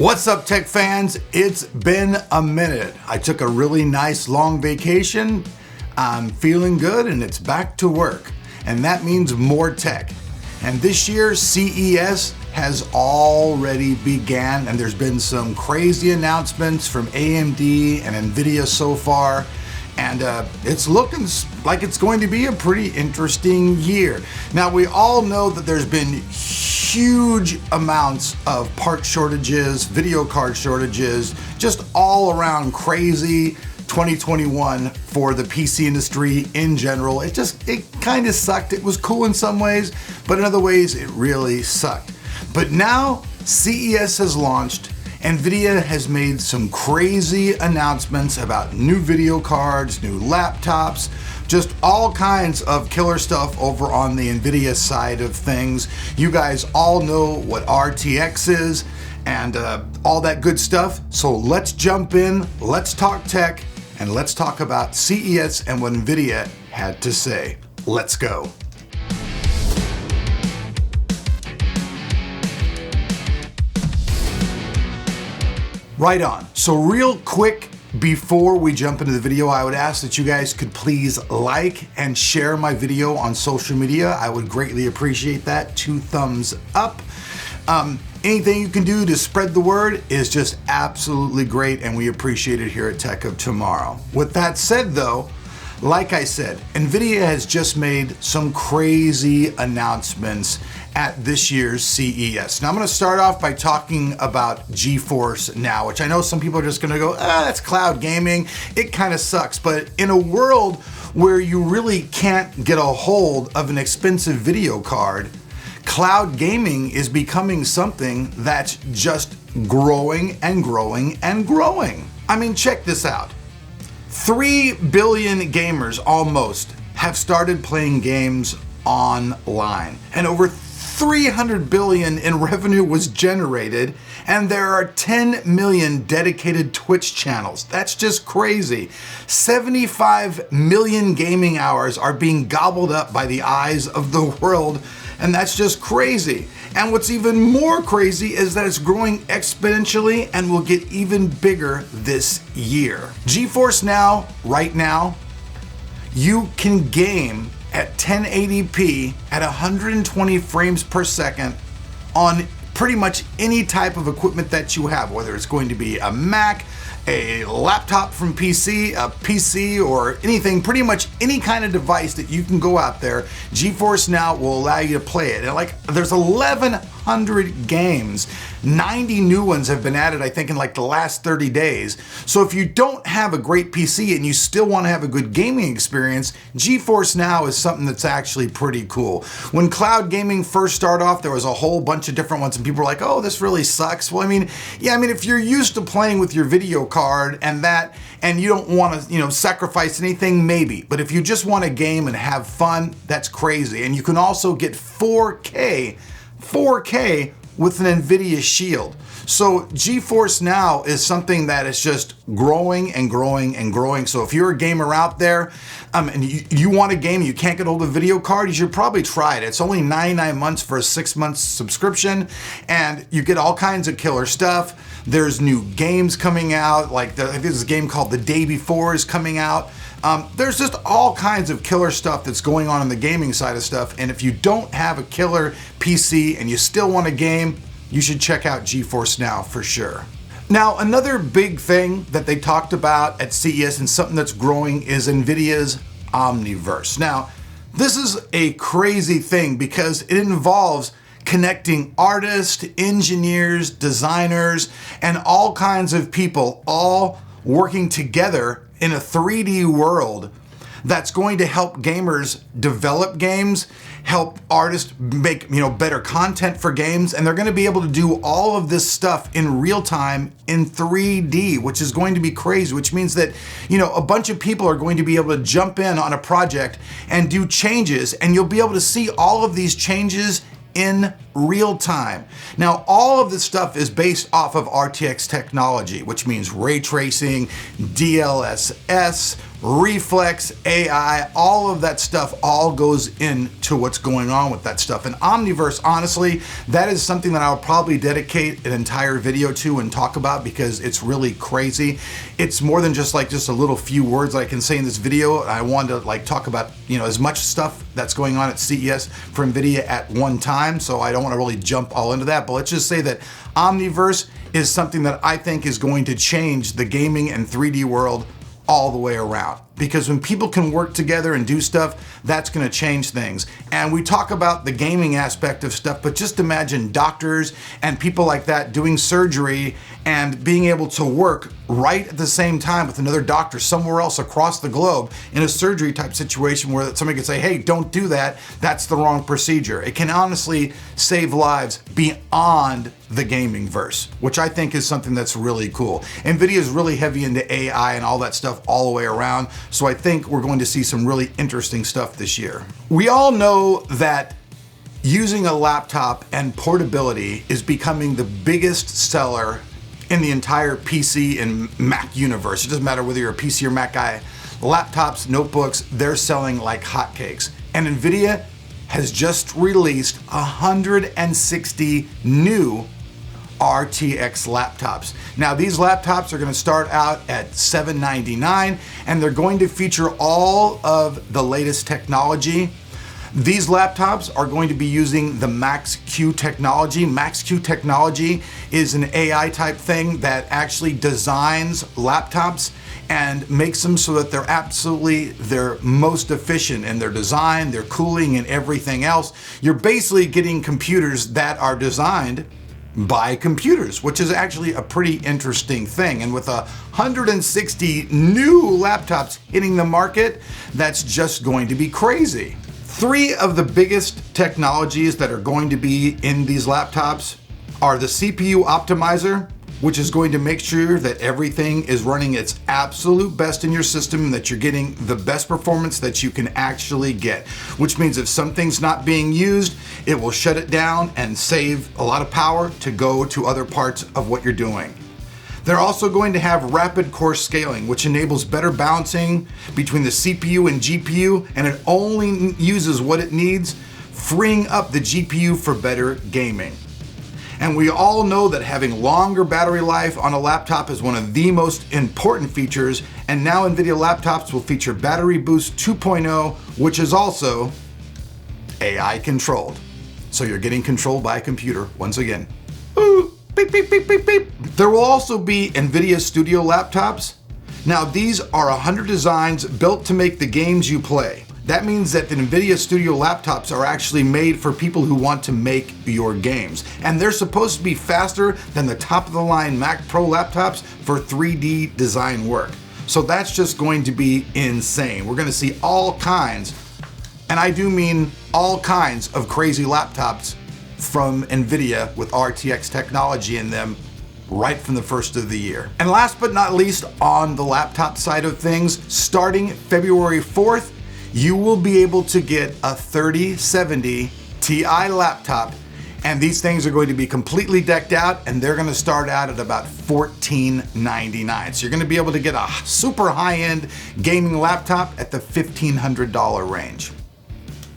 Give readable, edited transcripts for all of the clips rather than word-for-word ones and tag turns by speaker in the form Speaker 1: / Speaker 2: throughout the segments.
Speaker 1: What's up, tech fans? It's been a minute. I took a really nice long vacation. I'm feeling good and it's back to work. And that means more tech. And this year, CES has already began, and there's been some crazy announcements from AMD and NVIDIA so far. And it's looking like it's going to be a pretty interesting year. Now, we all know that there's been huge amounts of part shortages, video card shortages, just all around crazy 2021 for the PC industry in general. It kind of sucked. It was cool in some ways, but in other ways it really sucked. But now CES has launched. NVIDIA has made some crazy announcements about new video cards, new laptops, just all kinds of killer stuff over on the NVIDIA side of things. You guys all know what RTX is and all that good stuff. So let's jump in, let's talk tech, and let's talk about CES and what NVIDIA had to say. Let's go. Right on. So real quick, before we jump into the video, I would ask that you guys could please like and share my video on social media. I would greatly appreciate that. 2 thumbs up. Anything you can do to spread the word is just absolutely great, and we appreciate it here at Tech of Tomorrow. With that said though, like I said, NVIDIA has just made some crazy announcements at this year's CES. Now I'm gonna start off by talking about GeForce Now, which I know some people are just gonna go, that's cloud gaming. It kind of sucks, but in a world where you really can't get a hold of an expensive video card, cloud gaming is becoming something that's just growing and growing and growing. I mean, check this out. 3 billion gamers almost have started playing games online, and over 300 billion in revenue was generated, and there are 10 million dedicated Twitch channels. That's just crazy. 75 million gaming hours are being gobbled up by the eyes of the world, and that's just crazy. And what's even more crazy is that it's growing exponentially and will get even bigger this year. GeForce Now, right now, you can game at 1080p at 120 frames per second on pretty much any type of equipment that you have, whether it's going to be a Mac, a laptop from PC, a PC, or anything, pretty much any kind of device that you can go out there, GeForce Now will allow you to play it. And there's 1,100 games. 90 new ones have been added, I think, in the last 30 days. So if you don't have a great PC and you still want to have a good gaming experience, GeForce Now is something that's actually pretty cool. When cloud gaming first started off, there was a whole bunch of different ones, and people were like, oh, this really sucks. Well, if you're used to playing with your video card and you don't want to, sacrifice anything, maybe. But if you just want to game and have fun, that's crazy. And you can also get 4K with an NVIDIA Shield. So GeForce Now is something that is just growing and growing and growing. So if you're a gamer out there and you want a game, you can't get hold of a video card, you should probably try it. It's only 99 months for a 6-month subscription, and you get all kinds of killer stuff. There's new games coming out, there's a game called The Day Before is coming out. There's just all kinds of killer stuff that's going on the gaming side of stuff, and if you don't have a killer PC and you still want to game, you should check out GeForce Now for sure. Now, another big thing that they talked about at CES and something that's growing is NVIDIA's Omniverse. Now, this is a crazy thing because it involves connecting artists, engineers, designers, and all kinds of people all working together in a 3D world that's going to help gamers develop games, help artists make better content for games, and they're going to be able to do all of this stuff in real time in 3D, which is going to be crazy, which means that a bunch of people are going to be able to jump in on a project and do changes, and you'll be able to see all of these changes in real time. Now, all of this stuff is based off of RTX technology, which means ray tracing, DLSS, Reflex, AI, all of that stuff all goes into what's going on with that stuff. And Omniverse, honestly, that is something that I'll probably dedicate an entire video to and talk about because it's really crazy. It's more than just a little few words that I can say in this video. I wanted to talk about, as much stuff that's going on at CES for NVIDIA at one time. So I don't want to really jump all into that, but let's just say that Omniverse is something that I think is going to change the gaming and 3D world all the way around. Because when people can work together and do stuff, that's going to change things. And we talk about the gaming aspect of stuff, but just imagine doctors and people like that doing surgery and being able to work right at the same time with another doctor somewhere else across the globe in a surgery type situation where somebody could say, hey, don't do that. That's the wrong procedure. It can honestly save lives beyond the gaming verse, which I think is something that's really cool. NVIDIA is really heavy into AI and all that stuff all the way around. So I think we're going to see some really interesting stuff this year. We all know that using a laptop and portability is becoming the biggest seller in the entire PC and Mac universe. It doesn't matter whether you're a PC or Mac guy. Laptops, notebooks, they're selling like hotcakes. And NVIDIA has just released 160 new RTX laptops. Now these laptops are going to start out at $799 and they're going to feature all of the latest technology. These laptops are going to be using the Max-Q technology. Max-Q technology is an AI type thing that actually designs laptops and makes them so that they're most efficient in their design, their cooling, and everything else. You're basically getting computers that are designed by computers, which is actually a pretty interesting thing. And with 160 new laptops hitting the market, that's just going to be crazy. Three of the biggest technologies that are going to be in these laptops are the CPU optimizer, which is going to make sure that everything is running its absolute best in your system and that you're getting the best performance that you can actually get. Which means if something's not being used, it will shut it down and save a lot of power to go to other parts of what you're doing. They're also going to have rapid core scaling, which enables better balancing between the CPU and GPU, and it only uses what it needs, freeing up the GPU for better gaming. And we all know that having longer battery life on a laptop is one of the most important features, and now NVIDIA laptops will feature Battery Boost 2.0, which is also AI controlled. So you're getting controlled by a computer once again. Ooh, beep, beep, beep, beep, beep. There will also be NVIDIA Studio laptops. Now these are 100 designs built to make the games you play. That means that the NVIDIA Studio laptops are actually made for people who want to make your games. And they're supposed to be faster than the top of the line Mac Pro laptops for 3D design work. So that's just going to be insane. We're gonna see all kinds, and I do mean all kinds of crazy laptops from NVIDIA with RTX technology in them right from the first of the year. And last but not least, on the laptop side of things, starting February 4th, you will be able to get a 3070 Ti laptop, and these things are going to be completely decked out, and they're going to start out at about $1499. So you're going to be able to get a super high-end gaming laptop at the $1,500 range.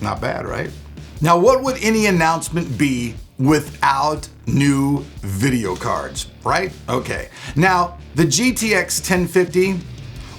Speaker 1: Not bad, right? Now, what would any announcement be without new video cards, right? Okay. Now, the GTX 1050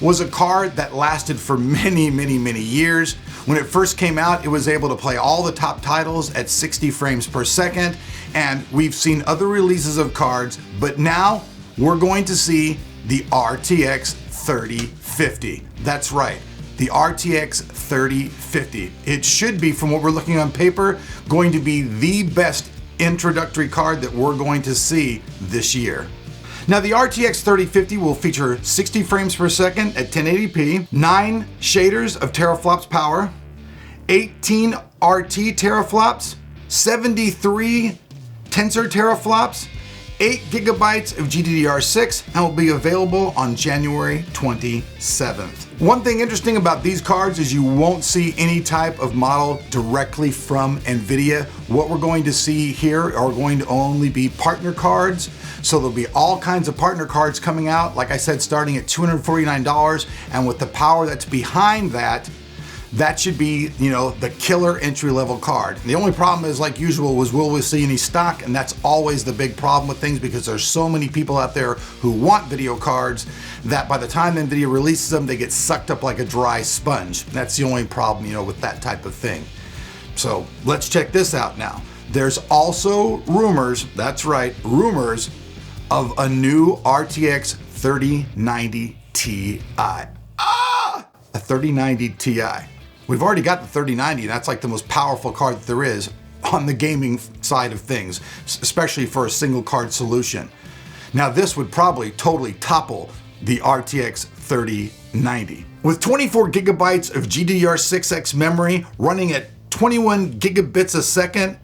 Speaker 1: was a card that lasted for many, many, many years. When it first came out, it was able to play all the top titles at 60 frames per second, and we've seen other releases of cards, but now we're going to see the RTX 3050. That's right, the RTX 3050. It should be, from what we're looking on paper, going to be the best introductory card that we're going to see this year. Now the RTX 3050 will feature 60 frames per second at 1080p, 9 shaders of teraflops power, 18 RT teraflops, 73 tensor teraflops, 8 gigabytes of GDDR6, and will be available on January 27th. One thing interesting about these cards is you won't see any type of model directly from NVIDIA. What we're going to see here are going to only be partner cards. So there'll be all kinds of partner cards coming out, like I said, starting at $249, and with the power that's behind that, that should be, the killer entry-level card. The only problem is, like usual, was will we see any stock? And that's always the big problem with things, because there's so many people out there who want video cards that by the time NVIDIA releases them, they get sucked up like a dry sponge. That's the only problem, with that type of thing. So let's check this out now. There's also rumors, that's right, rumors of a new RTX 3090 Ti. A 3090 Ti. We've already got the 3090, and that's like the most powerful card that there is on the gaming side of things, especially for a single card solution. Now this would probably totally topple the RTX 3090. With 24 gigabytes of GDDR6X memory running at 21 gigabits a second,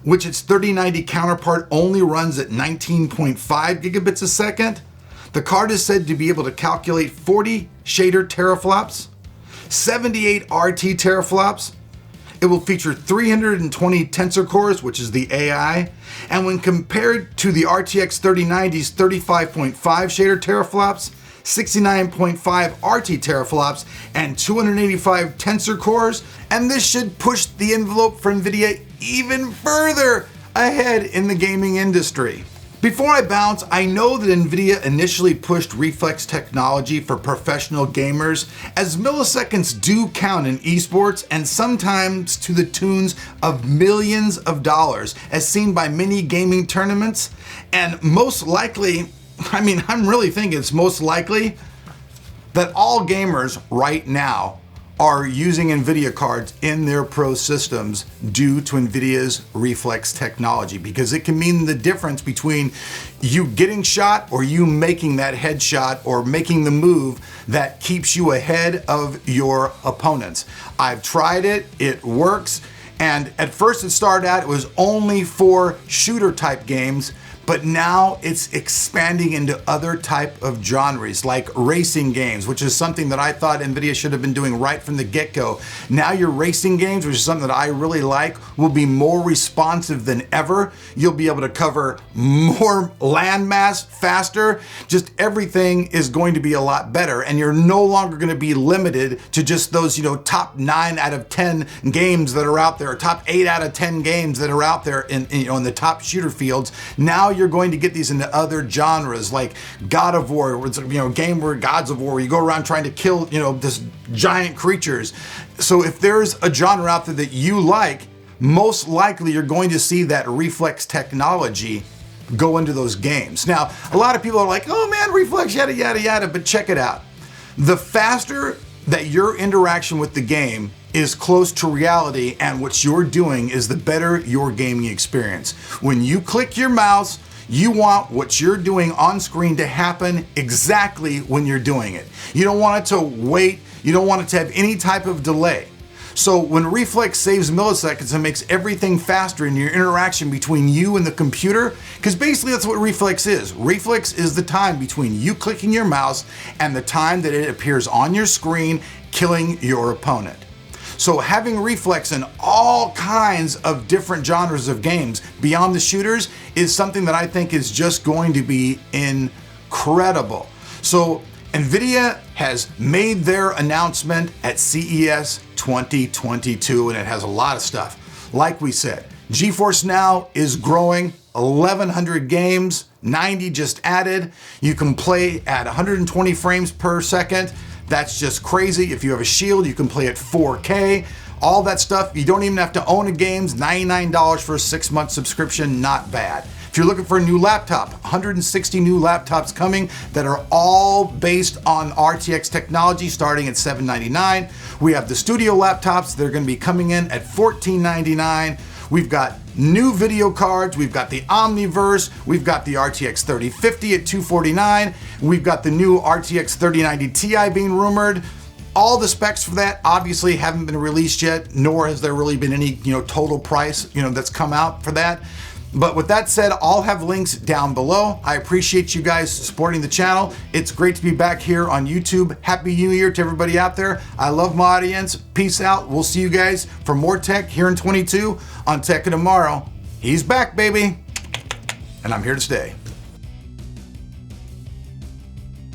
Speaker 1: which its 3090 counterpart only runs at 19.5 gigabits a second, the card is said to be able to calculate 40 shader teraflops, 78 RT teraflops. It will feature 320 tensor cores, which is the AI, and when compared to the RTX 3090's 35.5 shader teraflops, 69.5 RT teraflops, and 285 tensor cores, and this should push the envelope for NVIDIA even further ahead in the gaming industry. Before I bounce, I know that NVIDIA initially pushed Reflex Technology for professional gamers, as milliseconds do count in esports, and sometimes to the tunes of millions of dollars, as seen by many gaming tournaments. And most likely, I'm really thinking it's most likely that all gamers right now are using NVIDIA cards in their pro systems due to NVIDIA's Reflex technology, because it can mean the difference between you getting shot or you making that headshot or making the move that keeps you ahead of your opponents. I've tried it, it works, and at first it started out, it was only for shooter type games, but now it's expanding into other type of genres like racing games, which is something that I thought NVIDIA should have been doing right from the get-go. Now your racing games, which is something that I really like, will be more responsive than ever. You'll be able to cover more landmass faster. Just everything is going to be a lot better, and you're no longer going to be limited to just those, top 9 out of 10 games that are out there, or top 8 out of 10 games that are out there in the top shooter fields. Now you're going to get these into other genres like God of War, where it's a game where Gods of War, where you go around trying to kill this giant creatures. So if there's a genre out there that you like, most likely you're going to see that Reflex technology go into those games. Now, a lot of people are like, oh man, Reflex, yada, yada, yada, but check it out. The faster that your interaction with the game is close to reality and what you're doing is the better your gaming experience. When you click your mouse, you want what you're doing on screen to happen exactly when you're doing it. You don't want it to wait. You don't want it to have any type of delay. So when Reflex saves milliseconds and makes everything faster in your interaction between you and the computer, because basically that's what Reflex is. Reflex is the time between you clicking your mouse and the time that it appears on your screen killing your opponent. So having Reflex in all kinds of different genres of games beyond the shooters is something that I think is just going to be incredible. So NVIDIA has made their announcement at CES 2022, and it has a lot of stuff. Like we said, GeForce Now is growing, 1,100 games, 90 just added. You can play at 120 frames per second. That's just crazy. If you have a Shield, you can play at 4K. All that stuff, you don't even have to own a game. $99 for a 6-month subscription, not bad. If you're looking for a new laptop, 160 new laptops coming that are all based on RTX technology starting at $799. We have the studio laptops. They're going to be coming in at $1499. We've got new video cards. We've got the Omniverse. We've got the RTX 3050 at $249. We've got the new RTX 3090 Ti being rumored. All the specs for that obviously haven't been released yet, nor has there really been any, total price, that's come out for that. But with that said, I'll have links down below. I appreciate you guys supporting the channel. It's great to be back here on YouTube. Happy New Year to everybody out there. I love my audience. Peace out. We'll see you guys for more tech here in 22 on Tech of Tomorrow. He's back, baby. And I'm here to stay.